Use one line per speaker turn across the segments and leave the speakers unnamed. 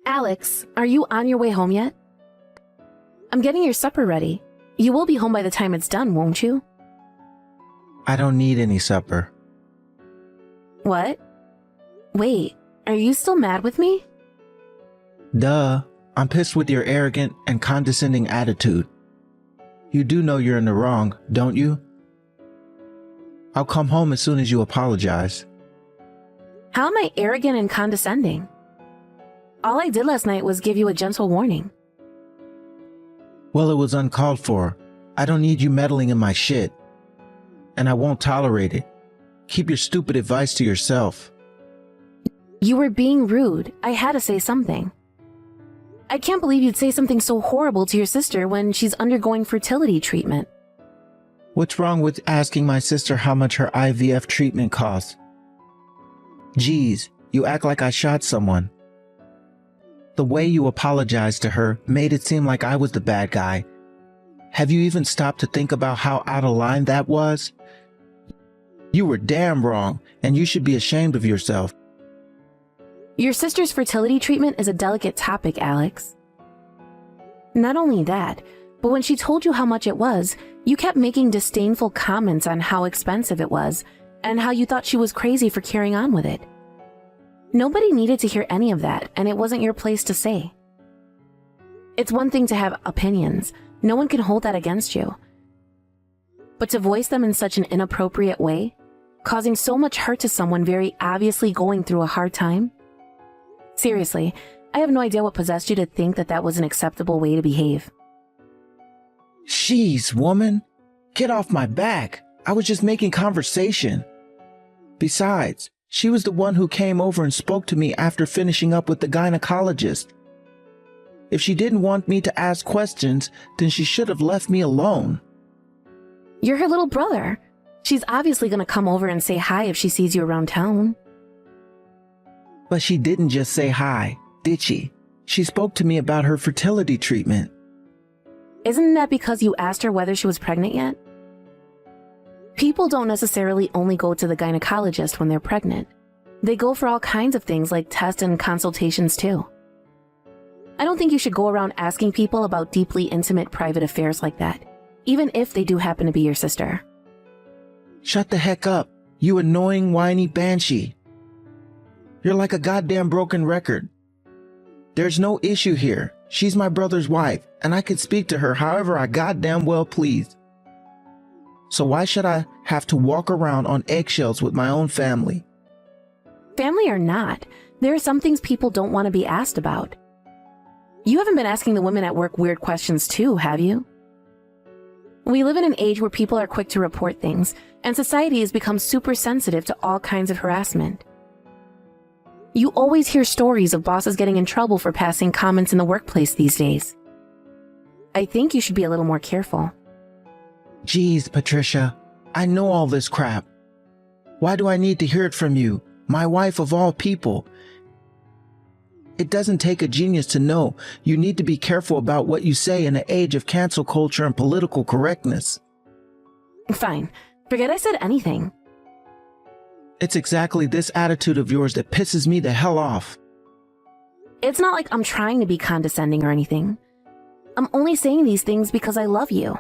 Alex, are you on your way home yet? I'm getting your supper ready. You will be home by the time it's done, won't you?
I don't need any supper.
What? Wait, are you still mad with me?
Duh, I'm pissed with your arrogant and condescending attitude. You do know you're in the wrong, don't you? I'll come home as soon as you apologize.
How am I arrogant and condescending? All I did last night was give you a gentle warning.
Well, it was uncalled for. I don't need you meddling in my shit. And I won't tolerate it. Keep your stupid advice to yourself.
You were being rude. I had to say something. I can't believe you'd say something so horrible to your sister when she's undergoing fertility treatment.
What's wrong with asking my sister how much her IVF treatment costs? Geez, you act like I shot someone. The way you apologized to her made it seem like I was the bad guy. Have you even stopped to think about how out of line that was? You were damn wrong, and you should be ashamed of yourself.
Your sister's fertility treatment is a delicate topic, Alex. Not only that, but when she told you how much it was, you kept making disdainful comments on how expensive it was, and how you thought she was crazy for carrying on with it. Nobody needed to hear any of that, and it wasn't your place to say. It's one thing to have opinions. No one can hold that against you. But to voice them in such an inappropriate way, causing so much hurt to someone very obviously going through a hard time? Seriously, I have no idea what possessed you to think that that was an acceptable way to behave.
Jeez, woman. Get off my back. I was just making conversation. Besides, she was the one who came over and spoke to me after finishing up with the gynecologist. If she didn't want me to ask questions, then she should have left me alone.
You're her little brother. She's obviously going to come over and say hi if she sees you around town.
But she didn't just say hi, did she? She spoke to me about her fertility treatment.
Isn't that because you asked her whether she was pregnant yet? People don't necessarily only go to the gynecologist when they're pregnant. They go for all kinds of things like tests and consultations too. I don't think you should go around asking people about deeply intimate private affairs like that, even if they do happen to be your sister.
Shut the heck up, you annoying whiny banshee. You're like a goddamn broken record. There's no issue here. She's my brother's wife, and I can speak to her however I goddamn well please. So why should I have to walk around on eggshells with my own family?
Family or not, there are some things people don't want to be asked about. You haven't been asking the women at work weird questions too, have you? We live in an age where people are quick to report things, and society has become super sensitive to all kinds of harassment. You always hear stories of bosses getting in trouble for passing comments in the workplace these days. I think you should be a little more careful.
Jeez, Patricia, I know all this crap. Why do I need to hear it from you, my wife of all people? It doesn't take a genius to know you need to be careful about what you say in an age of cancel culture and political correctness.
Fine. Forget I said anything.
It's exactly this attitude of yours that pisses me the hell off.
It's not like I'm trying to be condescending or anything. I'm only saying these things because I love you.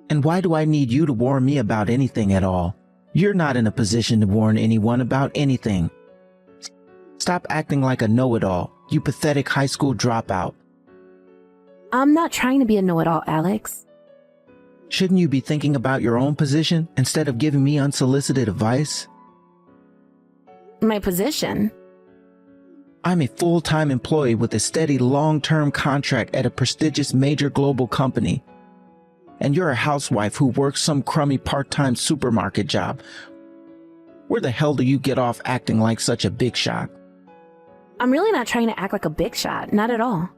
And why do I need you to warn me about anything at all? You're not in a position to warn anyone about anything. Stop acting like a know-it-all, you pathetic high school dropout.
I'm not trying to be a know-it-all, Alex.
Shouldn't you be thinking about your own position instead of giving me unsolicited advice?
My position?
I'm a full-time employee with a steady long-term contract at a prestigious major global company. And you're a housewife who works some crummy part-time supermarket job. Where the hell do you get off acting like such a big shot?
I'm really not trying to act like a big shot, not at all.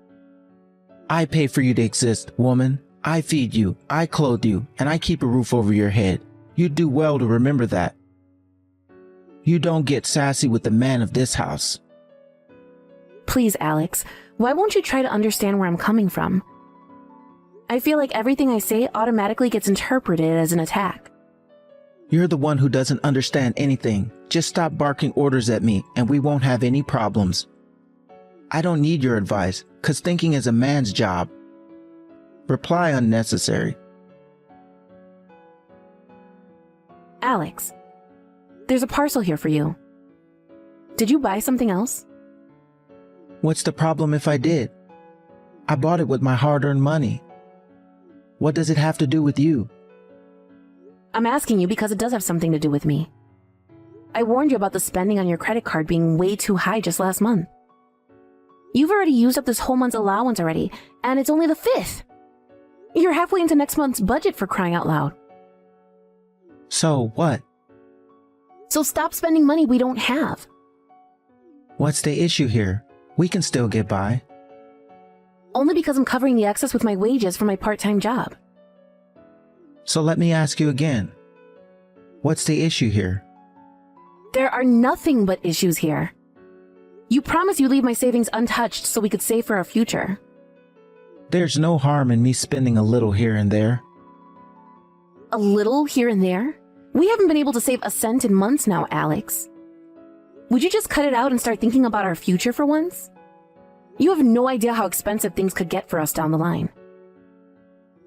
I pay for you to exist, woman. I feed you, I clothe you, and I keep a roof over your head. You'd do well to remember that. You don't get sassy with the man of this house.
Please, Alex, why won't you try to understand where I'm coming from? I feel like everything I say automatically gets interpreted as an attack.
You're the one who doesn't understand anything. Just stop barking orders at me, and we won't have any problems. I don't need your advice, 'cause thinking is a man's job. Reply unnecessary.
Alex, there's a parcel here for you. Did you buy something else?
What's the problem if I did? I bought it with my hard-earned money. What does it have to do with you?
I'm asking you because it does have something to do with me. I warned you about the spending on your credit card being way too high just last month. You've already used up this whole month's allowance already, and it's only the 5th. You're halfway into next month's budget, for crying out loud.
So what?
So stop spending money we don't have.
What's the issue here? We can still get by.
Only because I'm covering the excess with my wages from my part-time job.
So let me ask you again. What's the issue here?
There are nothing but issues here. You promised you'd leave my savings untouched so we could save for our future.
There's no harm in me spending a little here and there.
A little here and there? We haven't been able to save a cent in months now, Alex. Would you just cut it out and start thinking about our future for once? You have no idea how expensive things could get for us down the line.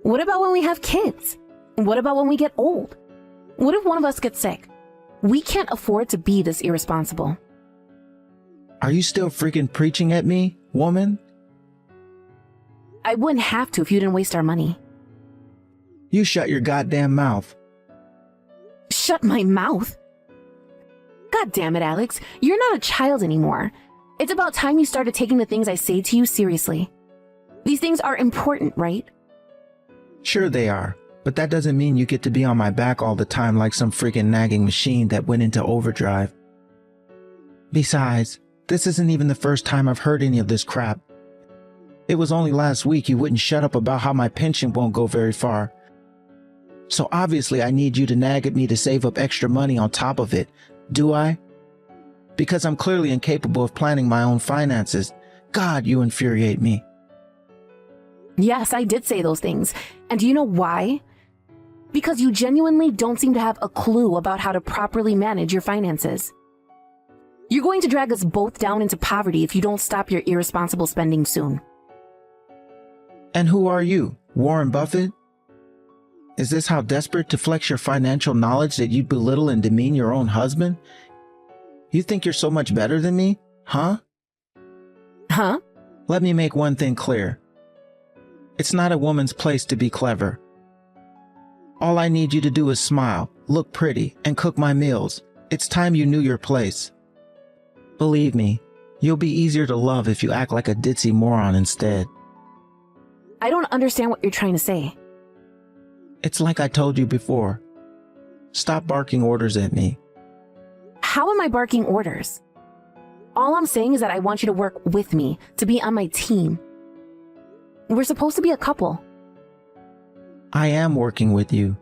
What about when we have kids? What about when we get old? What if one of us gets sick? We can't afford to be this irresponsible.
Are you still freaking preaching at me, woman?
I wouldn't have to if you didn't waste our money.
You shut your goddamn mouth.
Shut my mouth? God damn it, Alex. You're not a child anymore. It's about time you started taking the things I say to you seriously. These things are important, right?
Sure they are, but that doesn't mean you get to be on my back all the time like some freaking nagging machine that went into overdrive. Besides, this isn't even the first time I've heard any of this crap. It was only last week you wouldn't shut up about how my pension won't go very far. So obviously I need you to nag at me to save up extra money on top of it, do I? Because I'm clearly incapable of planning my own finances. God, you infuriate me.
Yes, I did say those things. And do you know why? Because you genuinely don't seem to have a clue about how to properly manage your finances. You're going to drag us both down into poverty if you don't stop your irresponsible spending soon.
And who are you, Warren Buffett? Is this how desperate to flex your financial knowledge that you belittle and demean your own husband? You think you're so much better than me, huh?
Huh?
Let me make one thing clear. It's not a woman's place to be clever. All I need you to do is smile, look pretty, and cook my meals. It's time you knew your place. Believe me, you'll be easier to love if you act like a ditzy moron instead.
I don't understand what you're trying to say.
It's like I told you before. Stop barking orders at me.
How am I barking orders? All I'm saying is that I want you to work with me, to be on my team. We're supposed to be a couple.
I am working with you.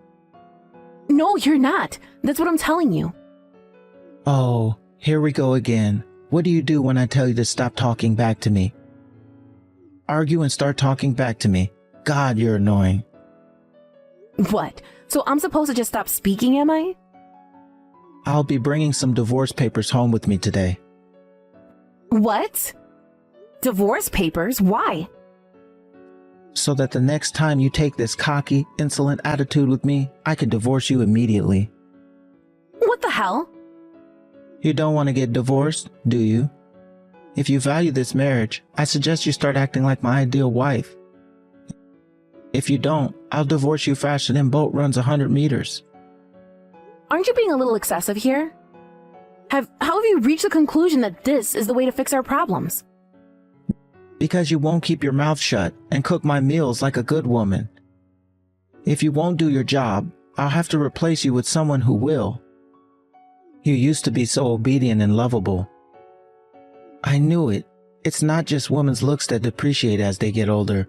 No, you're not. That's what I'm telling you.
Oh, here we go again. What do you do when I tell you to stop talking back to me? Argue and start talking back to me. God, you're annoying.
What? So I'm supposed to just stop speaking, am I?
I'll be bringing some divorce papers home with me today.
What? Divorce papers? Why?
So that the next time you take this cocky, insolent attitude with me, I can divorce you immediately.
What the hell?
You don't want to get divorced, do you? If you value this marriage, I suggest you start acting like my ideal wife. If you don't, I'll divorce you faster than boat runs 100 meters.
Aren't you being a little excessive here? How have you reached the conclusion that this is the way to fix our problems?
Because you won't keep your mouth shut and cook my meals like a good woman. If you won't do your job, I'll have to replace you with someone who will. You used to be so obedient and lovable. I knew it. It's not just women's looks that depreciate as they get older.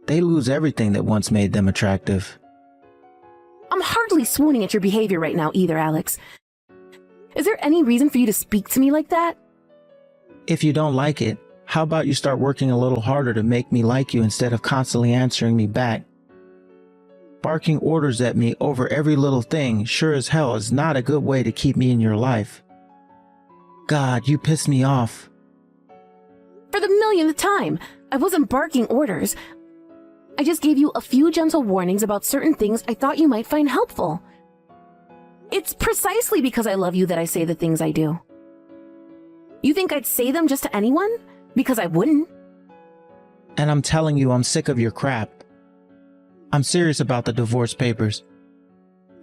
They lose everything that once made them attractive.
I'm hardly swooning at your behavior right now either, Alex. Is there any reason for you to speak to me like that?
If you don't like it, how about you start working a little harder to make me like you instead of constantly answering me back? Barking orders at me over every little thing sure as hell is not a good way to keep me in your life. God, you piss me off.
For the millionth time, I wasn't barking orders. I just gave you a few gentle warnings about certain things I thought you might find helpful. It's precisely because I love you that I say the things I do. You think I'd say them just to anyone? Because I wouldn't.
And I'm telling you, I'm sick of your crap. I'm serious about the divorce papers.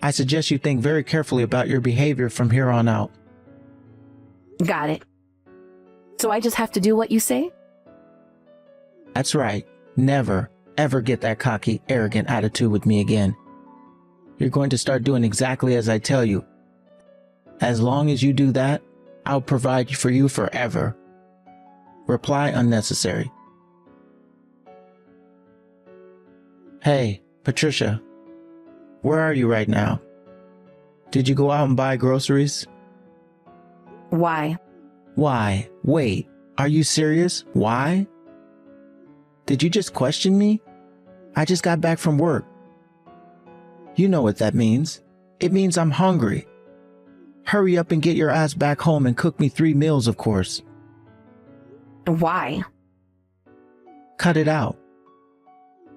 I suggest you think very carefully about your behavior from here on out.
Got it. So I just have to do what you say?
That's right. Never, ever get that cocky, arrogant attitude with me again. You're going to start doing exactly as I tell you. As long as you do that, I'll provide for you forever. Reply unnecessary. Hey, Patricia. Where are you right now? Did you go out and buy groceries?
Why?
Why? Wait, are you serious? Why? Did you just question me? I just got back from work. You know what that means. It means I'm hungry. Hurry up and get your ass back home and cook me 3 meals, of course.
Why?
Cut it out.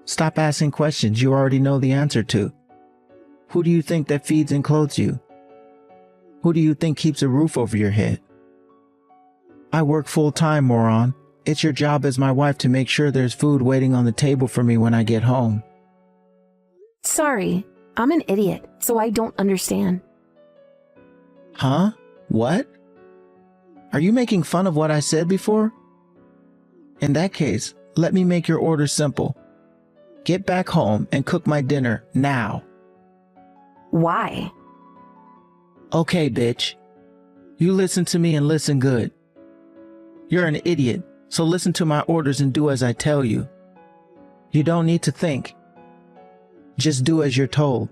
Stop asking questions you already know the answer to. Who do you think that feeds and clothes you? Who do you think keeps a roof over your head? I work full-time, moron. It's your job as my wife to make sure there's food waiting on the table for me when I get home.
Sorry, I'm an idiot, so I don't understand.
Huh? What? Are you making fun of what I said before? In that case, let me make your order simple. Get back home and cook my dinner now.
Why?
Okay, bitch. You listen to me and listen good. You're an idiot, so listen to my orders and do as I tell you. You don't need to think. Just do as you're told.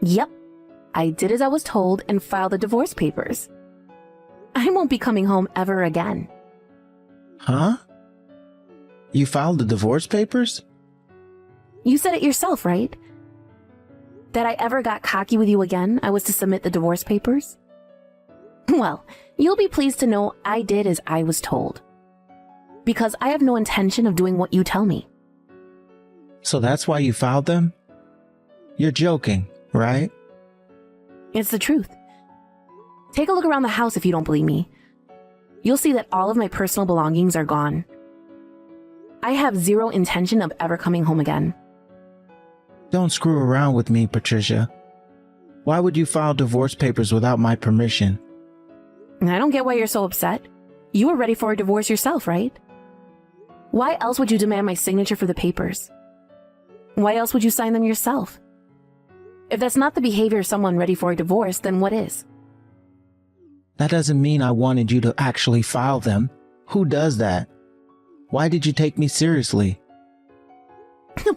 Yep, I did as I was told and filed the divorce papers. I won't be coming home ever again.
Huh? You filed the divorce papers?
You said it yourself, right? That I ever got cocky with you again, I was to submit the divorce papers? Well, you'll be pleased to know I did as I was told. Because I have no intention of doing what you tell me.
So that's why you filed them? You're joking, right?
It's the truth. Take a look around the house if you don't believe me. You'll see that all of my personal belongings are gone. I have zero intention of ever coming home again.
Don't screw around with me, Patricia. Why would you file divorce papers without my permission?
I don't get why you're so upset. You were ready for a divorce yourself, right? Why else would you demand my signature for the papers? Why else would you sign them yourself? If that's not the behavior of someone ready for a divorce, then what is?
That doesn't mean I wanted you to actually file them. Who does that? Why did you take me seriously?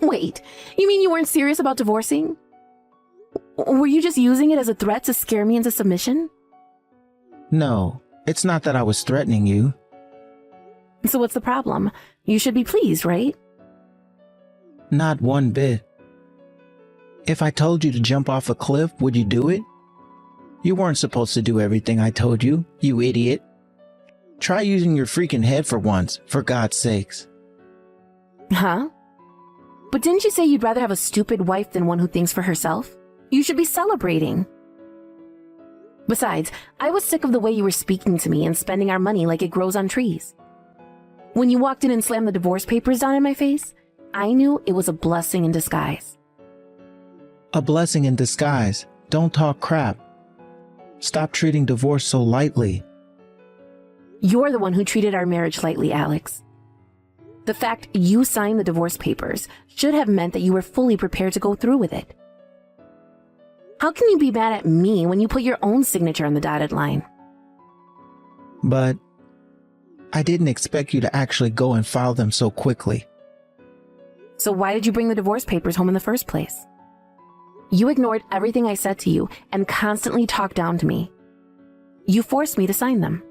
Wait, you mean you weren't serious about divorcing? Were you just using it as a threat to scare me into submission?
No, it's not that I was threatening you.
So what's the problem? You should be pleased, right?
Not one bit. If I told you to jump off a cliff, would you do it? You weren't supposed to do everything I told you, you idiot. Try using your freaking head for once, for God's sakes.
Huh? But didn't you say you'd rather have a stupid wife than one who thinks for herself? You should be celebrating. Besides, I was sick of the way you were speaking to me and spending our money like it grows on trees. When you walked in and slammed the divorce papers down in my face, I knew it was a blessing in disguise.
A blessing in disguise. Don't talk crap. Stop treating divorce so lightly.
You're the one who treated our marriage lightly, Alex. The fact you signed the divorce papers should have meant that you were fully prepared to go through with it. How can you be mad at me when you put your own signature on the dotted line?
But I didn't expect you to actually go and file them so quickly.
So why did you bring the divorce papers home in the first place? You ignored everything I said to you and constantly talked down to me. You forced me to sign them.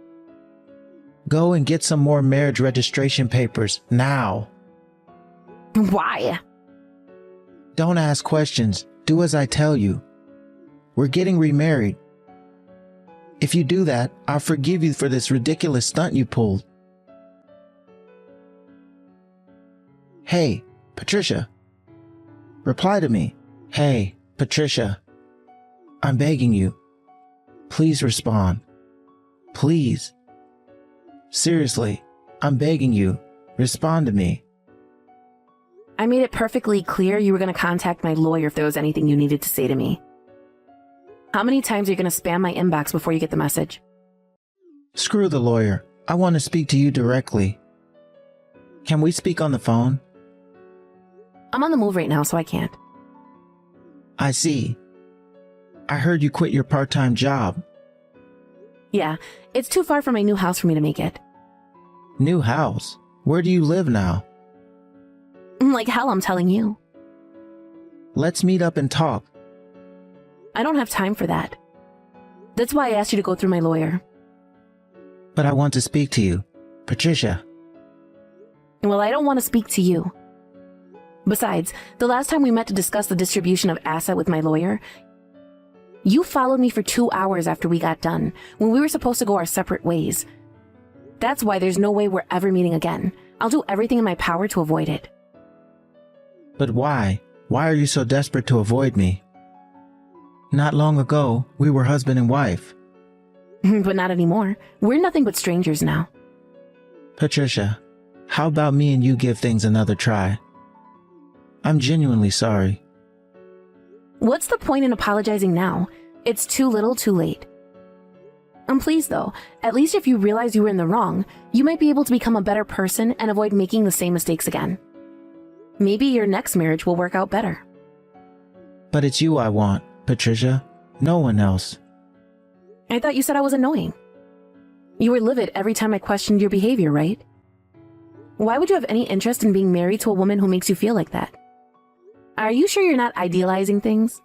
Go and get some more marriage registration papers, now.
Why?
Don't ask questions. Do as I tell you. We're getting remarried. If you do that, I'll forgive you for this ridiculous stunt you pulled. Hey, Patricia. Reply to me. Hey, Patricia. I'm begging you. Please respond. Please. Seriously, I'm begging you. Respond to me.
I made it perfectly clear you were going to contact my lawyer if there was anything you needed to say to me. How many times are you going to spam my inbox before you get the message?
Screw the lawyer. I want to speak to you directly. Can we speak on the phone?
I'm on the move right now, so I can't.
I see. I heard you quit your part-time job.
Yeah, it's too far from my new house for me to make it.
New house? Where do you live now?
Like hell, I'm telling you.
Let's meet up and talk.
I don't have time for that. That's why I asked you to go through my lawyer.
But I want to speak to you, Patricia.
Well, I don't want to speak to you. Besides, the last time we met to discuss the distribution of asset with my lawyer, you followed me for 2 hours after we got done, when we were supposed to go our separate ways. That's why there's no way we're ever meeting again. I'll do everything in my power to avoid it.
But why? Why are you so desperate to avoid me? Not long ago, we were husband and wife.
But not anymore. We're nothing but strangers now.
Patricia, how about me and you give things another try? I'm genuinely sorry.
What's the point in apologizing now? It's too little, too late. I'm pleased though. At least if you realize you were in the wrong, you might be able to become a better person and avoid making the same mistakes again. Maybe your next marriage will work out better.
But it's you I want, Patricia. No one else.
I thought you said I was annoying. You were livid every time I questioned your behavior, right? Why would you have any interest in being married to a woman who makes you feel like that? Are you sure you're not idealizing things?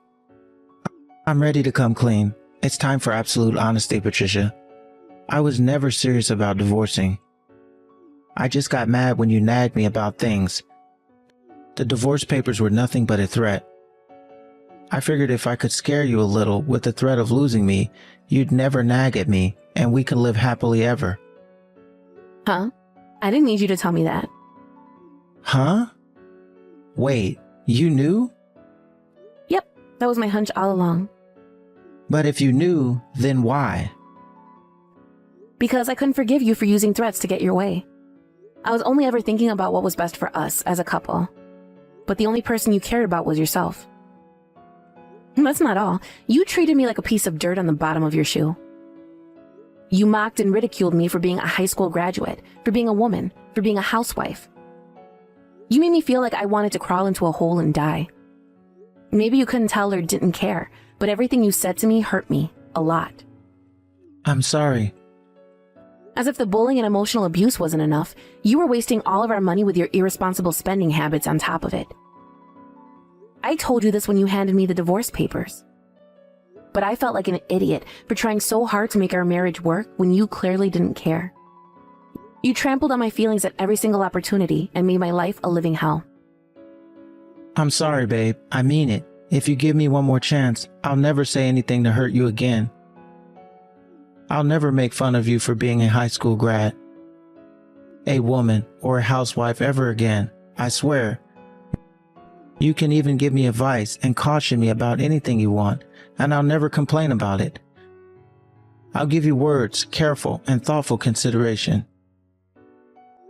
I'm ready to come clean. It's time for absolute honesty, Patricia. I was never serious about divorcing. I just got mad when you nagged me about things. The divorce papers were nothing but a threat. I figured if I could scare you a little with the threat of losing me, you'd never nag at me and we could live happily ever.
Huh? I didn't need you to tell me that.
Huh? Wait, you knew?
Yep, that was my hunch all along.
But if you knew, then why?
Because I couldn't forgive you for using threats to get your way. I was only ever thinking about what was best for us as a couple. But the only person you cared about was yourself. That's not all. You treated me like a piece of dirt on the bottom of your shoe. You mocked and ridiculed me for being a high school graduate, for being a woman, for being a housewife. You made me feel like I wanted to crawl into a hole and die. Maybe you couldn't tell or didn't care, but everything you said to me hurt me a lot.
I'm sorry.
As if the bullying and emotional abuse wasn't enough, you were wasting all of our money with your irresponsible spending habits on top of it. I told you this when you handed me the divorce papers. But I felt like an idiot for trying so hard to make our marriage work when you clearly didn't care. You trampled on my feelings at every single opportunity and made my life a living hell.
I'm sorry, babe. I mean it. If you give me one more chance, I'll never say anything to hurt you again. I'll never make fun of you for being a high school grad, a woman, or a housewife ever again. I swear. You can even give me advice and caution me about anything you want, and I'll never complain about it. I'll give you words, careful and thoughtful consideration.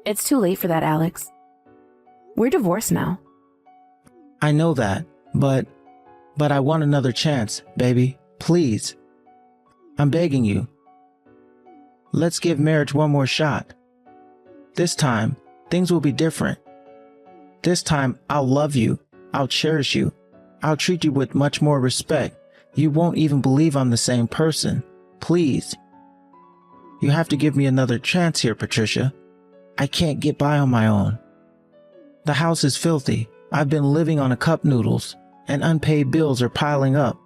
It's too late for that, Alex. We're divorced now.
I know that, but I want another chance, baby. Please. I'm begging you. Let's give marriage one more shot. This time, things will be different. This time, I'll love you. I'll cherish you. I'll treat you with much more respect. You won't even believe I'm the same person. Please. You have to give me another chance here, Patricia. I can't get by on my own. The house is filthy. I've been living on a cup noodles, and unpaid bills are piling up.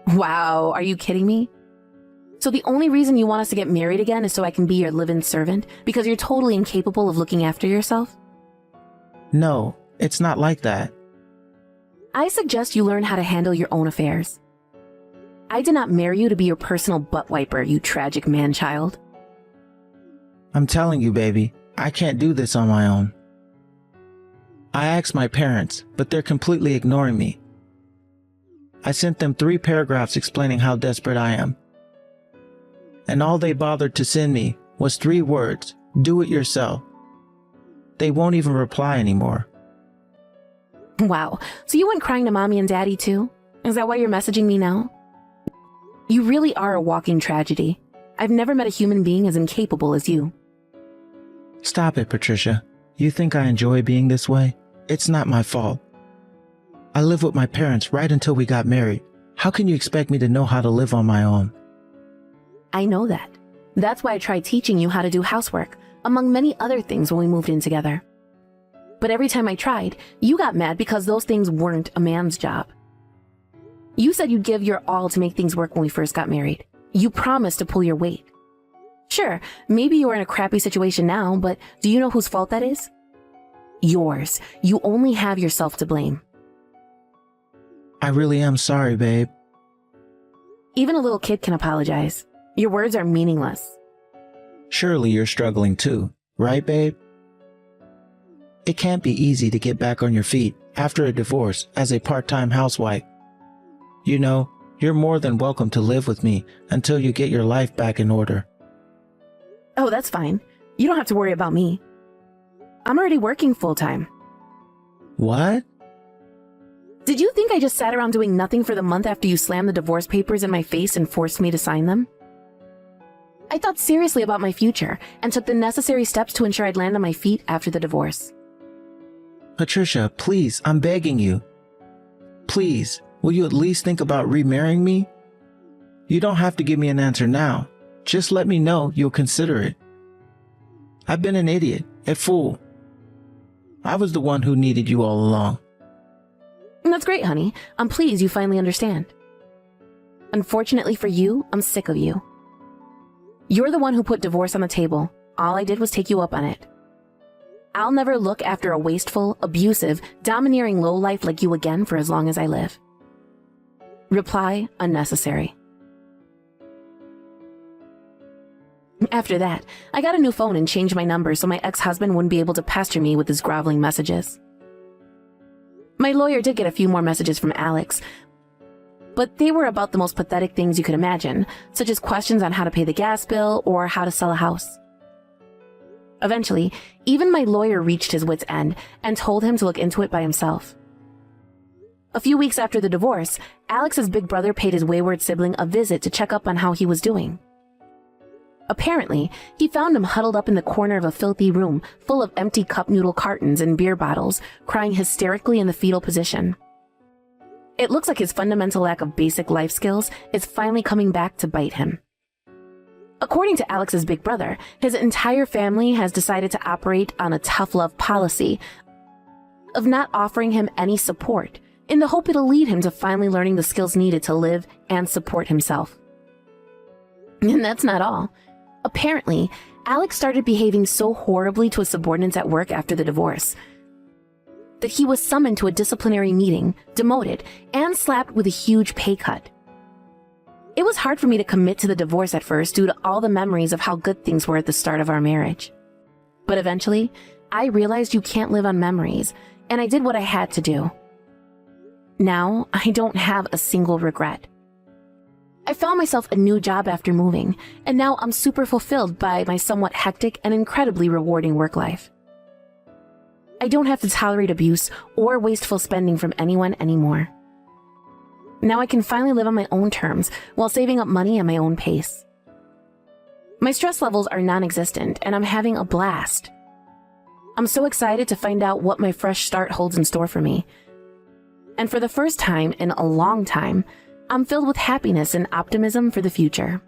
Wow, are you kidding me? So the only reason you want us to get married again is so I can be your live-in servant because you're totally incapable of looking after yourself?
No, it's not like that.
I suggest you learn how to handle your own affairs. I did not marry you to be your personal butt wiper, you tragic man-child.
I'm telling you, baby, I can't do this on my own. I asked my parents, but they're completely ignoring me. I sent them 3 paragraphs explaining how desperate I am. And all they bothered to send me was 3 words: do it yourself. They won't even reply anymore.
Wow, so you went crying to mommy and daddy too? Is that why you're messaging me now? You really are a walking tragedy. I've never met a human being as incapable as you.
Stop it, Patricia. You think I enjoy being this way? It's not my fault. I lived with my parents right until we got married. How can you expect me to know how to live on my own?
I know that. That's why I tried teaching you how to do housework, among many other things when we moved in together. But every time I tried, you got mad because those things weren't a man's job. You said you'd give your all to make things work when we first got married. You promised to pull your weight. Sure, maybe you're in a crappy situation now, but do you know whose fault that is? Yours. You only have yourself to blame.
I really am sorry, babe.
Even a little kid can apologize. Your words are meaningless.
Surely you're struggling too, right, babe? It can't be easy to get back on your feet after a divorce as a part-time housewife. You know, you're more than welcome to live with me until you get your life back in order.
Oh, that's fine. You don't have to worry about me. I'm already working full-time.
What?
Did you think I just sat around doing nothing for the month after you slammed the divorce papers in my face and forced me to sign them? I thought seriously about my future and took the necessary steps to ensure I'd land on my feet after the divorce.
Patricia, please, I'm begging you. Please, will you at least think about remarrying me? You don't have to give me an answer now. Just let me know you'll consider it. I've been an idiot, a fool. I was the one who needed you all along.
That's great, honey. I'm pleased you finally understand. Unfortunately for you, I'm sick of you. You're the one who put divorce on the table. All I did was take you up on it. I'll never look after a wasteful, abusive, domineering lowlife like you again for as long as I live. Reply unnecessary. After that, I got a new phone and changed my number so my ex-husband wouldn't be able to pester me with his groveling messages. My lawyer did get a few more messages from Alex, but they were about the most pathetic things you could imagine, such as questions on how to pay the gas bill or how to sell a house. Eventually, even my lawyer reached his wit's end and told him to look into it by himself. A few weeks after the divorce, Alex's big brother paid his wayward sibling a visit to check up on how he was doing. Apparently, he found him huddled up in the corner of a filthy room full of empty cup noodle cartons and beer bottles, crying hysterically in the fetal position. It looks like his fundamental lack of basic life skills is finally coming back to bite him. According to Alex's big brother, his entire family has decided to operate on a tough love policy of not offering him any support, in the hope it'll lead him to finally learning the skills needed to live and support himself. And that's not all. Apparently, Alex started behaving so horribly to his subordinates at work after the divorce that he was summoned to a disciplinary meeting, demoted, and slapped with a huge pay cut. It was hard for me to commit to the divorce at first due to all the memories of how good things were at the start of our marriage. But eventually, I realized you can't live on memories, and I did what I had to do. Now, I don't have a single regret. I found myself a new job after moving, and now I'm super fulfilled by my somewhat hectic and incredibly rewarding work life. I don't have to tolerate abuse or wasteful spending from anyone anymore. Now I can finally live on my own terms while saving up money at my own pace. My stress levels are non-existent, and I'm having a blast. I'm so excited to find out what my fresh start holds in store for me. And for the first time in a long time, I'm filled with happiness and optimism for the future.